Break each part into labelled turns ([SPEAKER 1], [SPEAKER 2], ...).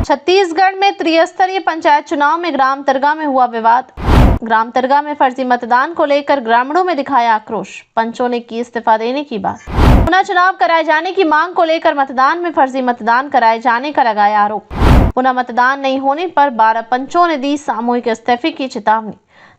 [SPEAKER 1] छत्तीसगढ़ में त्रिस्तरीय पंचायत चुनाव में ग्राम तरगा में हुआ विवाद। ग्राम तरगा में फर्जी मतदान को लेकर ग्रामीणों में दिखाया आक्रोश। पंचों ने की इस्तीफा देने की बात। पुनः चुनाव कराए जाने की मांग को लेकर मतदान में फर्जी मतदान कराए जाने का लगाया आरोप। पुनः मतदान नहीं होने पर 12 पंचों ने दी सामूहिक इस्तीफे की चेतावनी।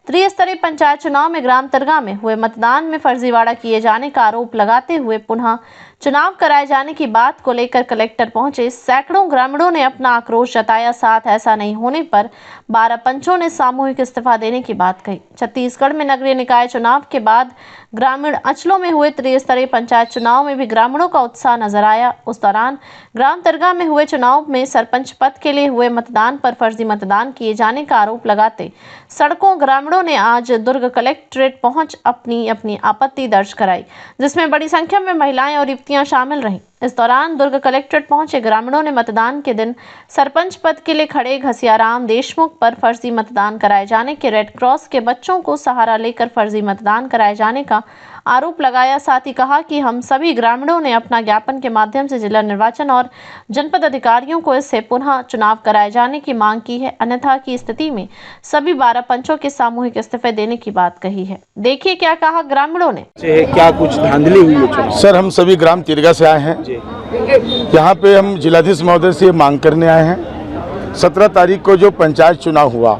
[SPEAKER 1] त्रिस्तरीय पंचायत चुनाव में ग्राम तरगा में हुए मतदान में फर्जीवाड़ा किए जाने का आरोप लगाते हुए पुनः चुनाव कराए जाने की बात को लेकर कलेक्टर पहुंचे सैकड़ों ग्रामीणों ने अपना आक्रोश जताया। साथ ऐसा नहीं होने पर 12 पंचों ने सामूहिक इस्तीफा देने की बात कही। छत्तीसगढ़ में नगरीय निकाय चुनाव के बाद ग्रामीण अंचलों में हुए त्रिस्तरीय पंचायत चुनाव में भी ग्रामीणों का उत्साह नजर आया। उस दौरान ग्राम तरगा में हुए चुनाव में सरपंच पद के लिए हुए मतदान पर फर्जी मतदान किए जाने का आरोप लगाते सड़कों ग्रामीणों ने आज दुर्ग कलेक्ट्रेट पहुंच अपनी आपत्ति दर्ज कराई, जिसमें बड़ी संख्या में महिलाएं और युवतियां शामिल रहीं। इस दौरान दुर्ग कलेक्ट्रेट पहुंचे ग्रामीणों ने मतदान के दिन सरपंच पद के लिए खड़े घसियाराम देशमुख पर फर्जी मतदान कराए जाने के रेड क्रॉस के बच्चों को सहारा लेकर फर्जी मतदान कराए जाने का आरोप लगाया। साथ ही कहा कि हम सभी ग्रामीणों ने अपना ज्ञापन के माध्यम से जिला निर्वाचन और जनपद अधिकारियों को इससे पुनः चुनाव कराए जाने की मांग की है, अन्यथा की स्थिति में सभी 12 पंचों के सामूहिक इस्तीफे देने की बात कही है। देखिए क्या कहा ग्रामीणों ने।
[SPEAKER 2] क्या कुछ धांधली हुई है?
[SPEAKER 3] सर, हम सभी ग्राम तिरगा से आए हैं। यहाँ पे हम जिलाधीश महोदय से मांग करने आए हैं। 17 तारीख को जो पंचायत चुनाव हुआ,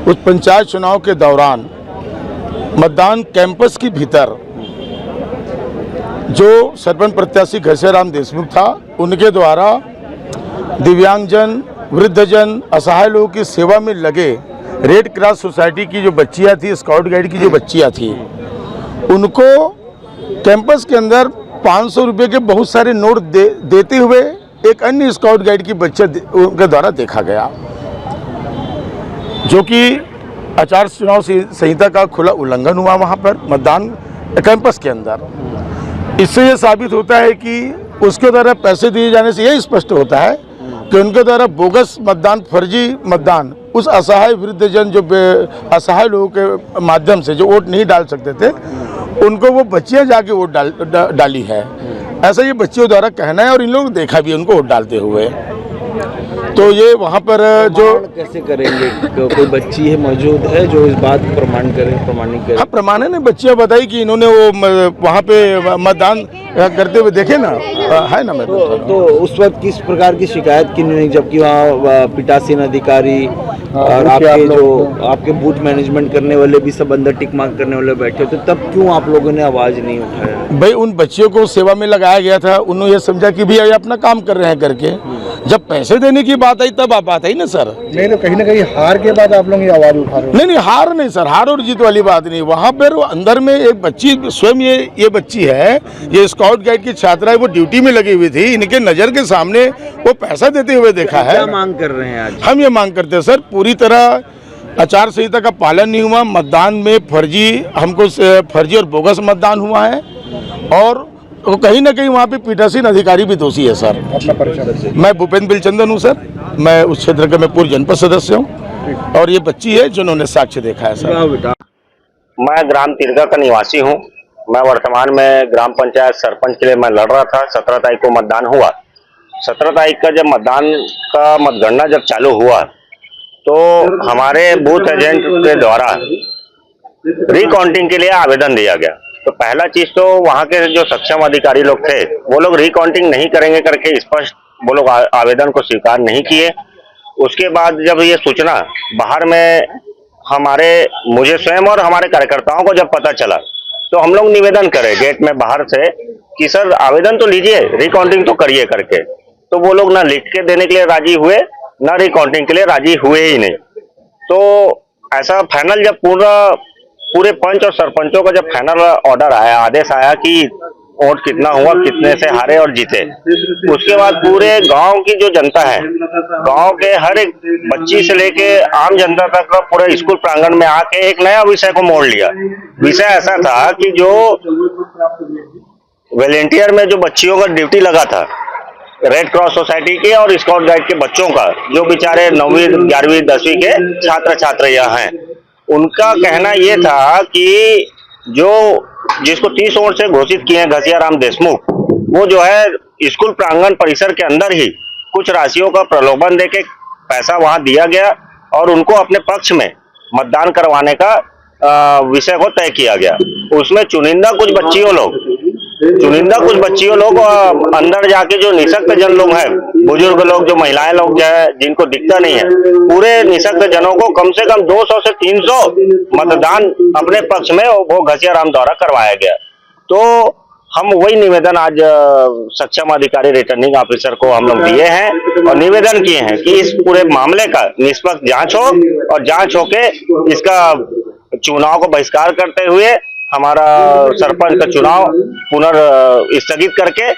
[SPEAKER 3] उस पंचायत चुनाव के दौरान मतदान कैंपस के भीतर जो सरपंच प्रत्याशी घसियाराम देशमुख था, उनके द्वारा दिव्यांगजन, वृद्धजन, असहाय लोगों की सेवा में लगे रेड क्रॉस सोसाइटी की जो बच्चियाँ थी, स्काउट गाइड की जो बच्चियाँ थी, उनको कैंपस के अंदर 500 रुपये के बहुत सारे नोट देते हुए एक अन्य स्काउट गाइड की बच्चे उनके द्वारा देखा गया, जो कि आचार चुनाव संहिता का खुला उल्लंघन हुआ वहां पर मतदान कैंपस के अंदर। इससे ये साबित होता है कि उसके द्वारा पैसे दिए जाने से यही स्पष्ट होता है कि उनके द्वारा बोगस मतदान, फर्जी मतदान उस असहाय वृद्धजन, जो असहाय लोगों के माध्यम से जो वोट नहीं डाल सकते थे, उनको वो बच्चियां जाके वोट डाली है। ऐसा ये बच्चियों द्वारा कहना है और इन लोगों ने देखा भी उनको वोट डालते हुए। तो ये वहाँ पर जो
[SPEAKER 2] कैसे करेंगे? कोई बच्ची है मौजूद है जो इस बात प्रमाणित करे?
[SPEAKER 3] हाँ, प्रमाणन ने बच्चियाँ बताई कि इन्होंने वो वहाँ पे मतदान करते हुए देखे ना, है ना।
[SPEAKER 2] तो उस वक्त किस प्रकार की शिकायत की नहीं, जबकि वहाँ पीठासीन अधिकारी और आपके बूथ मैनेजमेंट करने वाले भी सब अंदर टिक मार्क करने वाले बैठे थे, तब क्यों आप लोगों ने आवाज नहीं उठाया?
[SPEAKER 3] भाई, उन बच्चियों को सेवा में लगाया गया था, उन्होंने ये समझा कि भैया ये अपना काम कर रहे हैं करके। जब पैसे देने की बात आई तब बात आई ना सर।
[SPEAKER 4] नहीं तो कहीं ना कहीं हार के बाद आप लोग ये आवाज उठा रहे हो?
[SPEAKER 3] नहीं, हार नहीं सर, हार और जीत वाली बात नहीं। वहाँ पर अंदर में एक बच्ची स्वयं ये बच्ची है, ये स्काउट गाइड की छात्रा है, वो ड्यूटी में लगी हुई थी, इनके नजर के सामने वो पैसा देते हुए देखा है।
[SPEAKER 2] क्या मांग कर रहे हैं आज?
[SPEAKER 3] हम ये मांग करते हैं सर, पूरी तरह आचार संहिता का पालन नहीं हुआ, मतदान में फर्जी और बोगस मतदान हुआ है, और कहीं ना कहीं वहाँ पे पीठासीन अधिकारी भी दोषी है सर।
[SPEAKER 4] अपना परिचय?
[SPEAKER 3] मैं भूपेंद्र बिलचंदन हूँ सर, मैं उस क्षेत्र का मैं पूर्व जनपद सदस्य हूँ, और ये बच्ची है जिन्होंने साक्ष्य देखा है सर।
[SPEAKER 5] मैं ग्राम तिरगा का निवासी हूँ। मैं वर्तमान में ग्राम पंचायत सरपंच के लिए मैं लड़ रहा था। 17 तारीख को मतदान हुआ। 17 तारीख का जब मतदान का मतगणना जब चालू हुआ, तो हमारे बूथ एजेंट के द्वारा रिकाउंटिंग के लिए आवेदन दिया गया। तो पहला चीज तो वहाँ के जो सक्षम अधिकारी लोग थे, वो लोग रिकाउंटिंग नहीं करेंगे करके स्पष्ट वो लोग आवेदन को स्वीकार नहीं किए। उसके बाद जब ये सूचना बाहर में मुझे स्वयं और हमारे कार्यकर्ताओं को जब पता चला, तो हम लोग निवेदन करे गेट में बाहर से कि सर आवेदन तो लीजिए, रिकाउंटिंग तो करिए करके। तो वो लोग ना लिख के देने के लिए राजी हुए, ना रिकाउंटिंग के लिए राजी हुए ही नहीं। तो ऐसा फाइनल जब पूरे पंच और सरपंचों का जब फाइनल ऑर्डर आया, आदेश आया कि वोट कितना हुआ, कितने से हारे और जीते, उसके बाद पूरे गांव की जो जनता है, गांव के हर एक बच्ची से लेके आम जनता तक पूरे स्कूल प्रांगण में आके एक नया विषय को मोड़ लिया। विषय ऐसा था कि जो वॉलेंटियर में जो बच्चियों का ड्यूटी लगा था, रेड क्रॉस सोसाइटी के और स्काउट गाइड के बच्चों का, जो बेचारे 9वीं 11वीं 10वीं के छात्र छात्राएं हैं, उनका कहना ये था कि जिसको 30 वोट से घोषित किए हैं घसियाराम देशमुख, वो जो है स्कूल प्रांगण परिसर के अंदर ही कुछ राशियों का प्रलोभन देके पैसा वहां दिया गया और उनको अपने पक्ष में मतदान करवाने का विषय को तय किया गया। उसमें चुनिंदा कुछ बच्चियों लोग अंदर जाके जो निशक्त जन लोग हैं, बुजुर्ग लोग, जो महिलाएं लोग जो है जिनको दिखता नहीं है, पूरे निशक्त जनों को कम से कम 200 से 300 मतदान अपने पक्ष में वो घसियाराम द्वारा करवाया गया। तो हम वही निवेदन आज सक्षम अधिकारी रिटर्निंग ऑफिसर को हम लोग दिए हैं और निवेदन किए हैं कि इस पूरे मामले का निष्पक्ष जांच हो और जांच होके इसका चुनाव को बहिष्कार करते हुए हमारा सरपंच का चुनाव पुनर्स्थगित करके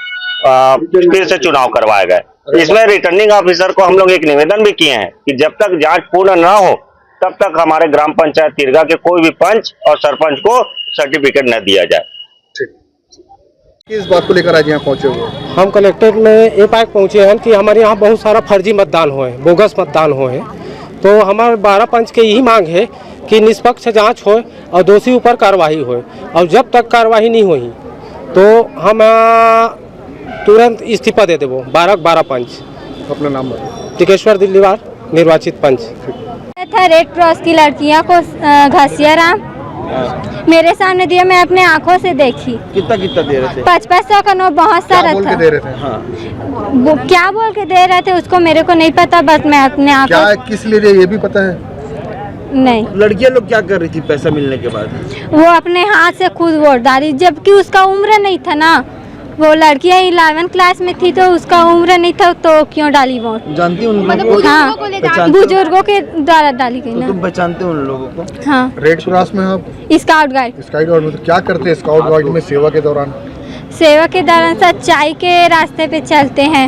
[SPEAKER 5] फिर से चुनाव करवाया गया। इसमें रिटर्निंग ऑफिसर को हम लोग एक निवेदन भी किए हैं कि जब तक जांच पूर्ण न हो तब तक हमारे ग्राम पंचायत तिरगा के कोई भी पंच और सरपंच को सर्टिफिकेट न दिया जाए।
[SPEAKER 4] किस बात को लेकर आज यहाँ पहुँचे हुए?
[SPEAKER 6] हम कलेक्टर में ये बात पहुँचे हैं कि हमारे यहाँ बहुत सारा फर्जी मतदान हुए, बोगस मतदान हुए, तो हमारे 12 पंच के यही मांग है कि निष्पक्ष जांच हो और दोषी ऊपर कार्रवाई हो, और जब तक कार्रवाई नहीं हुई तो हम तुरंत इस्तीफा दे देवो 12 पंच।
[SPEAKER 4] अपना नाम बताओ।
[SPEAKER 6] टिकेश्वर दिल्लीवार, निर्वाचित पंच।
[SPEAKER 7] था रेड क्रॉस की लड़कियां को घसियाराम मेरे सामने दिया, मैं अपने आंखों से देखी।
[SPEAKER 2] कितना दे रहे थे?
[SPEAKER 7] 500 का नोट बहुत सारा
[SPEAKER 4] बोल
[SPEAKER 7] था।
[SPEAKER 4] के दे रहे थे?
[SPEAKER 2] हाँ।
[SPEAKER 7] वो क्या बोल के दे रहे थे उसको मेरे को नहीं पता, बस मैं अपने आंखों।
[SPEAKER 4] क्या किस लिए दिए ये भी पता है?
[SPEAKER 7] नहीं।
[SPEAKER 2] लड़कियां लोग क्या कर रही थी पैसा मिलने के बाद?
[SPEAKER 7] वो अपने हाथ से खुद वोट डाली, जबकि उसका उम्र नहीं था ना। वो लड़कियां 11 क्लास में थी तो उसका उम्र नहीं था, तो क्यों डाली वोट?
[SPEAKER 2] जानती हूँ उन लोगों को?
[SPEAKER 7] हाँ, बुजुर्गों के द्वारा डाली गई
[SPEAKER 2] तो
[SPEAKER 7] ना।
[SPEAKER 2] तुम पहचानते हो उन लोगों को?
[SPEAKER 7] हाँ।
[SPEAKER 4] रेड क्रॉस में आप
[SPEAKER 7] स्काउट गाइड।
[SPEAKER 4] स्काउट गाइड में तो क्या करते हैं? स्काउट गाइड में सेवा के दौरान
[SPEAKER 7] सच्चाई के रास्ते पे चलते हैं।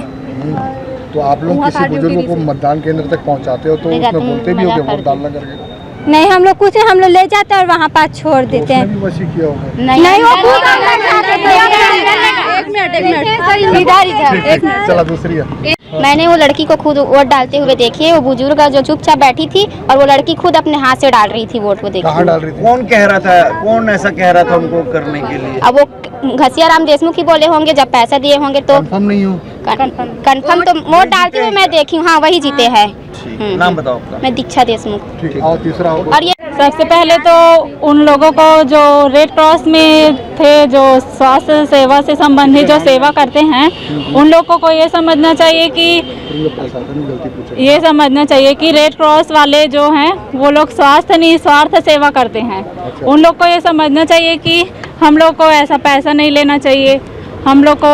[SPEAKER 4] तो आप लोग किसी बुजुर्ग को मतदान केंद्र तक पहुंचाते हो तो उसमें बोलते भी हो कि वोट डालना करके?
[SPEAKER 7] नहीं, हम लोग कुछ हम लोग ले जाते हैं और वहाँ पास छोड़ देते हैं।
[SPEAKER 4] उसने भी वैसे किया होगा।
[SPEAKER 7] नहीं, वो
[SPEAKER 4] चला दूसरी है।
[SPEAKER 8] मैंने वो लड़की को खुद वोट डालते हुए देखी है। वो बुजुर्ग जो चुपचाप बैठी थी और वो लड़की खुद अपने हाथ से डाल रही थी वोट। वो देखी।
[SPEAKER 4] कहाँ डाल रही थी?
[SPEAKER 2] कौन कह रहा था, कौन ऐसा कह रहा था उनको करने के लिए?
[SPEAKER 8] अब वो घसियाराम देशमुख ही बोले होंगे, जब पैसा दिए होंगे तो।
[SPEAKER 4] कंफर्म नहीं हो?
[SPEAKER 8] कंफर्म तो वोट डालते हुए मैं देखी हूँ। हाँ, वही जीते हैं।
[SPEAKER 2] नाम बताओ आपका।
[SPEAKER 8] मैं दीक्षा देशमुख।
[SPEAKER 4] ठीक है। और तीसरा
[SPEAKER 8] और ये
[SPEAKER 9] सबसे पहले तो उन लोगों को जो रेड क्रॉस में थे, जो स्वास्थ्य सेवा से संबंधित जो सेवा करते हैं, उन लोगों को ये समझना चाहिए कि रेड क्रॉस वाले जो हैं वो लोग स्वास्थ्य निस्वार्थ सेवा करते हैं। उन लोग को ये समझना चाहिए कि हम लोग को ऐसा पैसा नहीं लेना चाहिए। हम लोग को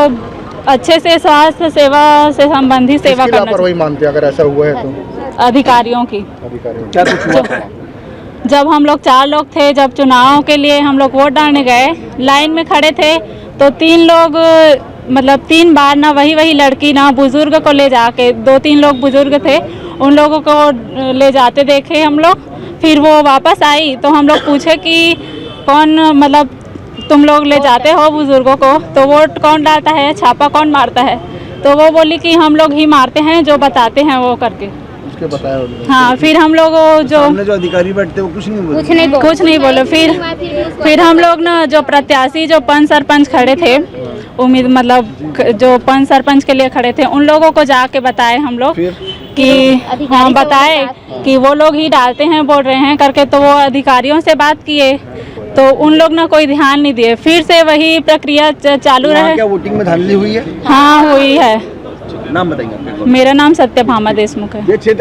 [SPEAKER 9] अच्छे से स्वास्थ्य सेवा से संबंधित सेवा करना चाहिए।
[SPEAKER 4] मानते अगर ऐसा हुआ है तो?
[SPEAKER 9] अधिकारियों की।
[SPEAKER 4] क्या कुछ हुआ था?
[SPEAKER 9] जब हम लोग 4 लोग थे, जब चुनाव के लिए हम लोग वोट डालने गए, लाइन में खड़े थे तो 3 लोग, मतलब 3 बार ना वही लड़की ना बुजुर्ग को ले जाके, 2-3 लोग बुजुर्ग थे, उन लोगों को ले जाते देखे हम लोग। फिर वो वापस आई तो हम लोग पूछे कि कौन, मतलब तुम लोग ले जाते हो बुजुर्गों को तो वोट कौन डालता है, छापा कौन मारता है? तो वो बोली कि हम लोग ही मारते हैं, जो बताते हैं वो करके।
[SPEAKER 4] बताया।
[SPEAKER 9] हाँ, फिर हम लोग जो
[SPEAKER 2] अधिकारी बैठते वो कुछ नहीं बोले।
[SPEAKER 9] कुछ नहीं बोले। फिर हम लोग ना जो प्रत्याशी, जो पंच सरपंच खड़े थे, उम्मीद मतलब जो पंच सरपंच के लिए खड़े थे, उन लोगों को जाके बताए हम लोग कि हाँ, बताए कि वो लोग ही डालते हैं, बोल रहे हैं करके। तो वो अधिकारियों से बात किए तो उन लोग ना कोई ध्यान नहीं दिए। फिर से वही प्रक्रिया चालू रहे।
[SPEAKER 2] क्या वोटिंग में धांधली हुई है?
[SPEAKER 9] हाँ, हुई है।
[SPEAKER 2] नाम बताइए।
[SPEAKER 9] मेरा नाम सत्यभामा देशमुख है।